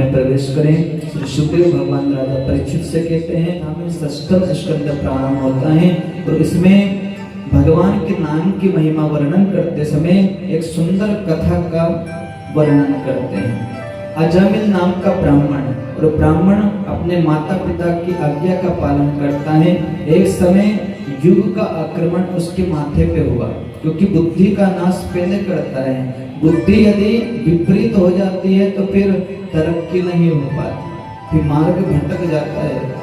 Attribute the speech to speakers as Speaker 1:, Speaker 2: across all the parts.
Speaker 1: में प्रवेश करें। श्री सुखदेव भगवान राजा परीक्षित से कहते हैं हमें षष्ठम स्कंद प्रारंभ होता है, तो इसमें भगवान के नाम की महिमा वर्णन करते समय एक सुंदर कथा का वर्णन करते हैं। अजामिल नाम का ब्राह्मण, और ब्राह्मण अपने माता पिता की आज्ञा का पालन करता है। एक समय युग का आक्रमण उसके माथे पे हुआ, क्योंकि बुद्धि का नाश पहले करता है। बुद्धि यदि विपरीत हो जाती है तो फिर तरक्की नहीं हो पाती, फिर मार्ग भटक जाता है।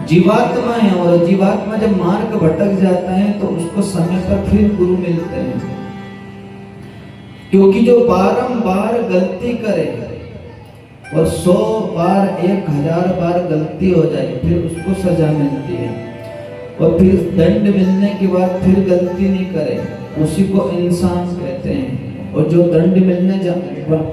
Speaker 1: जीवात्मा है, और जीवात्मा जब मार्ग भटक जाता है तो उसको समय पर फिर गुरु मिलते हैं, क्योंकि जो बारंबार गलती करे और 100 बार 1000 बार गलती हो जाए फिर उसको सजा मिलती है, और फिर दंड मिलने के बाद फिर गलती नहीं करे उसी को इंसान कहते हैं। और जो दंड मिलने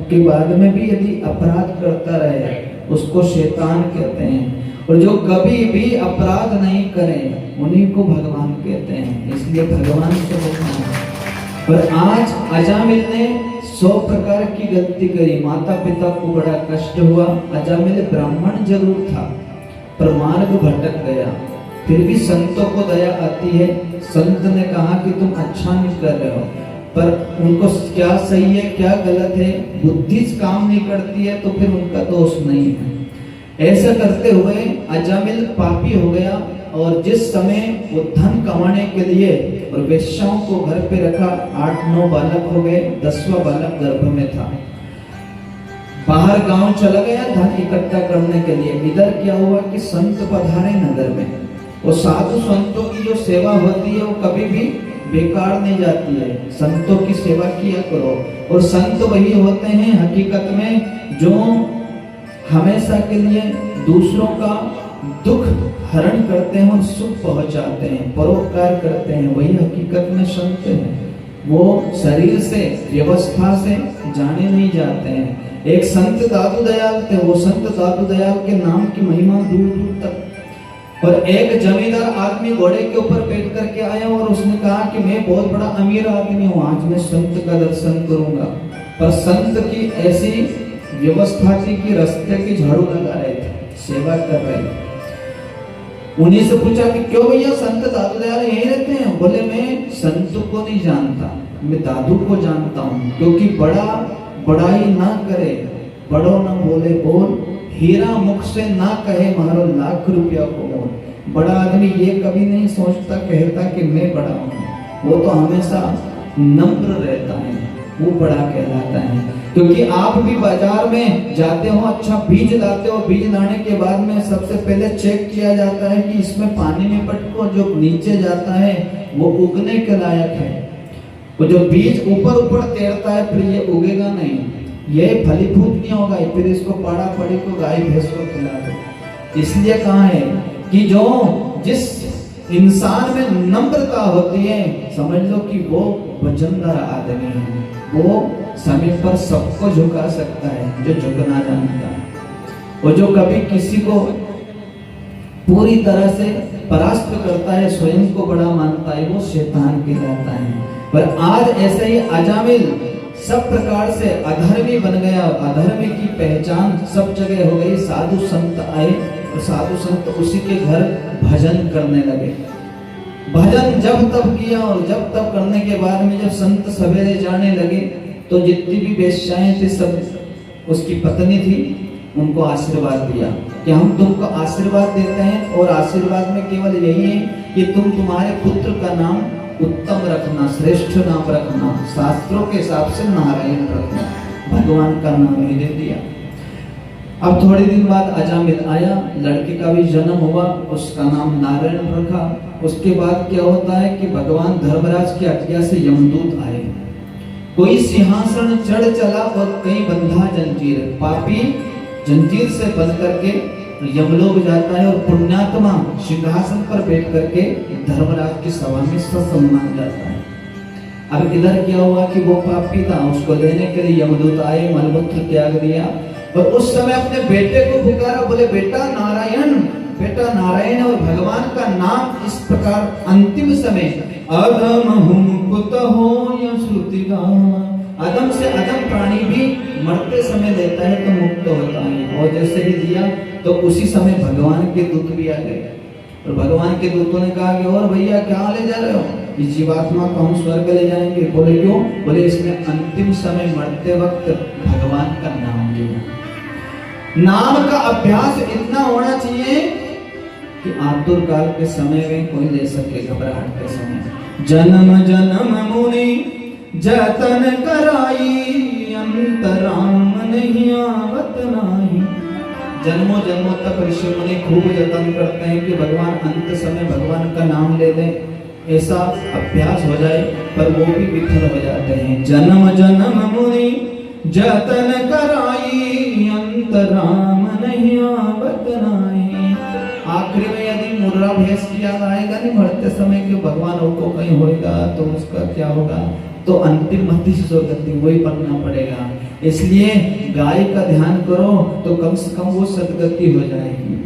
Speaker 1: के बाद में भी यदि अपराध करता रहे उसको शैतान कहते हैं। और जो कभी भी अपराध नहीं करें उन्हीं को भगवान कहते हैं, इसलिए भगवान से बोलना है। पर आज अजामिल ने 100 प्रकार की गलती करी, माता पिता को बड़ा कष्ट हुआ। अजामिल ब्राह्मण जरूर था पर मार्ग भटक गया, फिर भी संतों को दया आती है। संत ने कहा कि तुम अच्छा नहीं कर रहे हो, पर उनको क्या सही है क्या गलत है बुद्धि काम नहीं करती है तो फिर उनका दोष नहीं है। ऐसा करते हुए अजामिल पापी हो गया, और जिस समय वो धन कमाने के लिए और वेश्याओं को घर पे रखा, 8-9 बालक हो गए, 10वां बालक गर्भ में था। बाहर गांव चला गया धन इकट्ठा करने के लिए। इधर क्या हुआ कि संत पधारे नगर में, और साधु संतों की जो सेवा होती है वो कभी भी बेकार नहीं जाती है। संतों की सेवा किया करो, और संत वही होते हैं हकीकत में जो हमेशा के लिए दूसरों का दुख हरण करते हैं और सुख पहुंचाते हैं, परोपकार करते हैं, वही हकीकत में संत हैं। वो शरीर से व्यवस्था से जाने नहीं जाते हैं। एक संत दादू दयाल थे, वो संत दादू दयाल के नाम की महिमा दूर दूर तक। और एक जमींदार आदमी घोड़े के ऊपर बैठ करके आया और उसने कहा कि मैं बहुत बड़ा अमीर आदमी हूँ, आज मैं संत का दर्शन करूंगा। पर संत की ऐसी व्यवस्था थी कि रास्ते की झाड़ू लगा रहे थे, सेवा कर रहे थे। उन्हीं से पूछा कि क्यों भैया संत दादू दयाल यहीं रहते हैं? बोले मैं संत को नहीं जानता, मैं दादू को जानता हूँ, क्योंकि बड़ा बड़ाई ना करे, बड़ो न बोले बोल, हीरा मुख से ना कहे मारो लाख रुपया को मोल। बड़ा आदमी ये कभी नहीं सोचता कहता कि मैं बड़ा हूँ, वो तो हमेशा नम्र रहता है, वो बड़ा कहलाता है। क्योंकि आप भी बाजार में जाते हो, अच्छा बीज लाते हो, बीज लाने के बाद में सबसे पहले चेक किया जाता है कि इसमें पानी में पटको, जो नीचे जाता है वो उगने के लायक है। वो जो बीज ऊपर ऊपर तैरता है फिर ये उगेगा नहीं, ये फलीभूत नहीं होगा, फिर इसको पाड़ा पड़ी को गाय भैंस को खिला दो। इसलिए कहा है कि जो जिस इंसान में नम्रता होती है समझ लो कि वो वजनदार आदमी है, वो समय पर सबको झुका सकता है जो झुकना जानता है। और जो कभी किसी को पूरी तरह से परास्त करता है, स्वयं को बड़ा मानता है, वो शैतान कहलाता है। पर आज ऐसे ही अजामिल सब प्रकार से अधर्मी बन गया, अधर्मी की पहचान सब जगह हो गई। साधु संत आए और साधु संत उसी के घर भजन करने लगे। भजन जब तब किया, और जब तब करने के बाद में जब संत सवेरे जाने लगे तो जितनी भी वेश्याएं थी सब उसकी पत्नी थी, उनको आशीर्वाद दिया कि हम तुमको आशीर्वाद देते हैं, और आशीर्वाद में केवल यही है कि तुम तुम्हारे पुत्र का नाम उत्तम रखना, श्रेष्ठ नाम रखना, शास्त्रों के हिसाब से नारायण रखना। भगवान का नाम ही दे दिया। अब थोड़े दिन बाद अजामिल आया, लड़के का भी जन्म हुआ, उसका नाम नारायण रखा। उसके बाद क्या होता है कि भगवान धर्मराज की आज्ञा से यमदूत आए, कोई सिंहासन चढ़ चला और कहीं बंधा जंजीर। पापी जंजीर से बंध करके यमलोक जाता है, और पुण्यात्मा सिंहासन पर बैठ करके धर्मराज की सभा में ससम्मान जाता है। अब इधर क्या हुआ कि वो पापी था, उसको लेने के लिए यमदूत आए, मलमूत्र त्याग दिया, और उस समय अपने बेटे को पुकारा, बोले बेटा नारायण, बेटा नारायण। और भगवान का नाम इस प्रकार अंतिम समय अधम हुम कुत हो या श्रुति गामा, अधम से अधम प्राणी भी मरते समय लेता है तो मुक्त होता है। और जैसे ही दिया तो उसी समय भगवान के दूत भी आ गए और भगवान के दूतों ने कहा कि और भैया क्या ले जा रहे हो, इस जीवात्मा को हम स्वर्ग ले जाएंगे। बोले क्यों? बोले इसने अंतिम समय मरते वक्त भगवान का नाम लिया। नाम का अभ्यास इतना होना चाहिए कि आतुर काल के समय में कोई ले सके, घबराहट के समय। जन्म जन्म मुनि जतन कराई, अंतराम नहीं आवत नाही। जन्मों जन्मों तक ऋषि मुनि खूब जतन करते हैं कि भगवान अंत समय भगवान का नाम ले लें, ऐसा अभ्यास हो जाए, पर वो भी विफल हो जाते हैं। जन्म जन्म मुनि जतन कराई, अंतराम नहीं आवत नाही। आखिरी में यदि मुर्रा भेष की याद आएगा नहीं मरते समय कि भगवान को कहीं होएगा तो उसका क्या होगा, तो अंतिम मति गति वही बनना पड़ेगा। इसलिए गाय का ध्यान करो तो कम से कम वो सदगति हो जाएगी।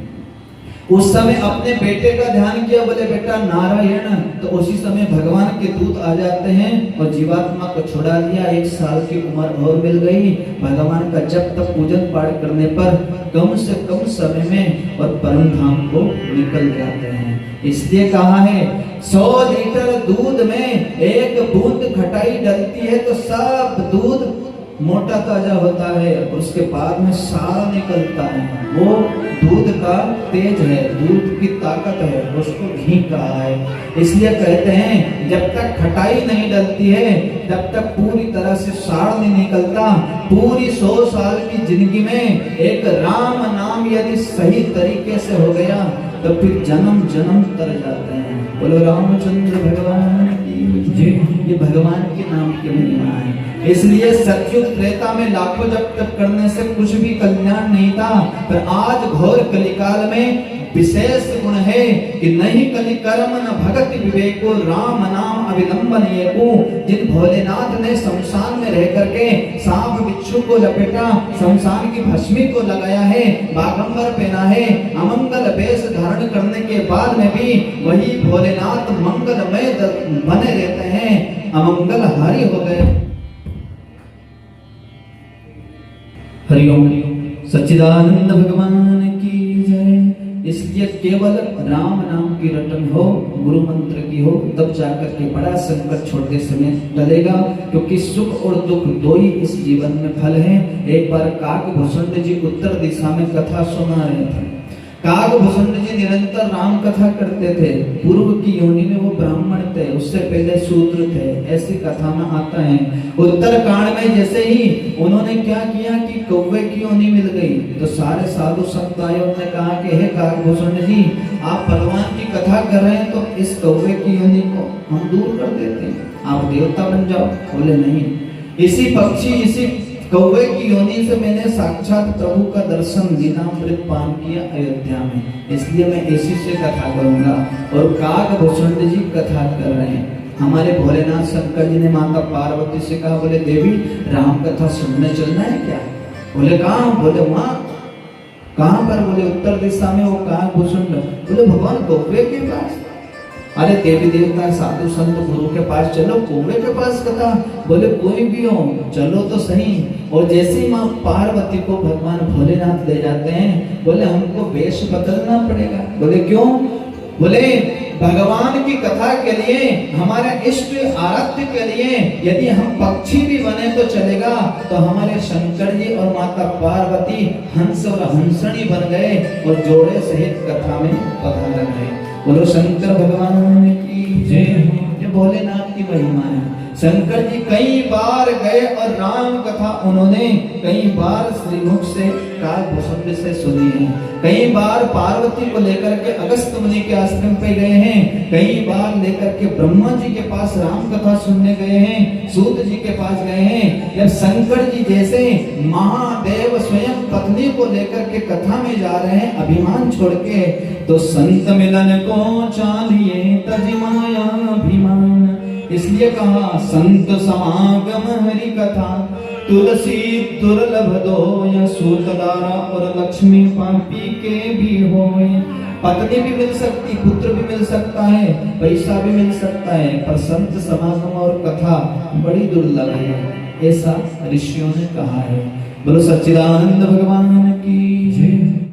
Speaker 1: उस समय अपने बेटे का ध्यान किया, बोले बेटा नारायण, तो उसी समय भगवान के दूत आ जाते हैं और जीवात्मा को छुड़ा दिया। 1 साल की उम्र और मिल गई। भगवान का जब तक पूजन पाठ करने पर कम से कम समय में और परम धाम को निकल जाते हैं। इसलिए कहा है 100 लीटर दूध में 1 बूंद खटाई डलती है तो सब दूध मोटा ताजा होता है, उसके बाद में सारा निकलता है। वो दूध का तेज है, दूध की ताकत है, उसको घी कहा है। इसलिए कहते हैं जब तक खटाई नहीं डलती है तब तक पूरी तरह से सार नहीं निकलता। पूरी 100 साल की जिंदगी में एक राम नाम यदि सही तरीके से हो गया तो फिर जन्म जन्म तर जाते हैं। बोलो रामचंद्र भगवान की जय। ये भगवान के नाम की महिमा है। इसलिए सतयुग त्रेता में लाखों जप तप करने से कुछ भी कल्याण नहीं था, पर आज घोर कलिकाल में विशेष गुण है कि नहीं कलि कर्म न भगति विवेको, राम नाम अविलंबन एको। जिन भोलेनाथ ने शमशान में रह करके सांप बिच्छू को लपेटा, शमशान की भस्मी को लगाया है, बागंबर पहना है, अमंगल वेश धारण करने के बाद में भी वही भोलेनाथ मंगलमय बने रहते हैं, अमंगल हारी हो गए। हरिओम सच्चिदानंद भगवान की जय। इसलिए केवल राम नाम की रटन हो, गुरु मंत्र की हो, तब जाकर के बड़ा संकट छोड़ते समय टलेगा। क्योंकि सुख और दुख दो ही इस जीवन में फल हैं। एक बार काकभूषण जी उत्तर दिशा में कथा सुना रहे थे। काकभूषण जी निरंतर राम कथा करते थे। पूर्व की योनि में वो ब्राह्मण थे, उससे पहले शूद्र थे, ऐसी कथा में आता है। उत्तर कांड में जैसे ही उन्होंने क्या किया कि कौवे की योनि मिल गई, तो सारे साधु संत आए, उन्होंने कहा कि हे काकभूषण जी, आप भगवान की कथा कर रहे हैं तो इस कौवे की योनि को हम दूर कर देते हैं, आप देवता बन जाओ। बोले नहीं, इसी पक्षी इसी कौवे की योनि से मैंने साक्षात प्रभु का दर्शन लीलामृत पान किया अयोध्या में, इसलिए मैं इसी से कथा करूंगा। और काकभूषण जी कथा कर रहे हैं। हमारे भोलेनाथ शंकर जी ने माता पार्वती से कहा, बोले देवी राम कथा सुनने चलना है क्या? बोले कहाँ? बोले वहाँ। कहाँ पर? बोले उत्तर दिशा में। वो काकभूषण, बोले भगवान कौवे के पास। अरे देवी देवता साधु संत गुरु के पास चलो, कौवे के पास कथा। बोले कोई भी हो चलो तो सही। और जैसे ही माँ पार्वती को भगवान भोलेनाथ ले जाते हैं, बोले हमको वेश बदलना पड़ेगा। बोले क्यों? बोले भगवान की कथा के लिए, हमारे इष्ट आराध्य के लिए यदि हम पक्षी भी बने तो चलेगा। तो हमारे शंकर जी और माता पार्वती हंस और हंसनी बन गए और जोड़े सहित कथा में पधार गए। बोलो शंकर भगवान की जय। ये भोलेनाथ की महिमा है। शंकर जी कई बार गए और राम कथा उन्होंने कई बार श्रीमुख से काकभूषण से सुनी है। कई बार पार्वती को लेकर के अगस्त मुनि के आश्रम पे गए हैं, कई बार लेकर के ब्रह्मा जी के पास राम कथा सुनने गए हैं, सूत जी के पास गए हैं। जब शंकर जी जैसे महादेव स्वयं पत्नी को लेकर के कथा में जा रहे हैं अभिमान छोड़ के, तो संत मिलन को चालिए तज माया अभिमान। इसलिए कहा संत समागम हरि कथा, तुलसी दुर्लभ दो या सूतदारा और लक्ष्मी पापी के भी होए। पत्नी भी मिल सकती, पुत्र भी मिल सकता है, पैसा भी मिल सकता है, पर संत समागम और कथा बड़ी दुर्लभ है, ऐसा ऋषियों ने कहा है। बोलो सच्चिदानंद भगवान की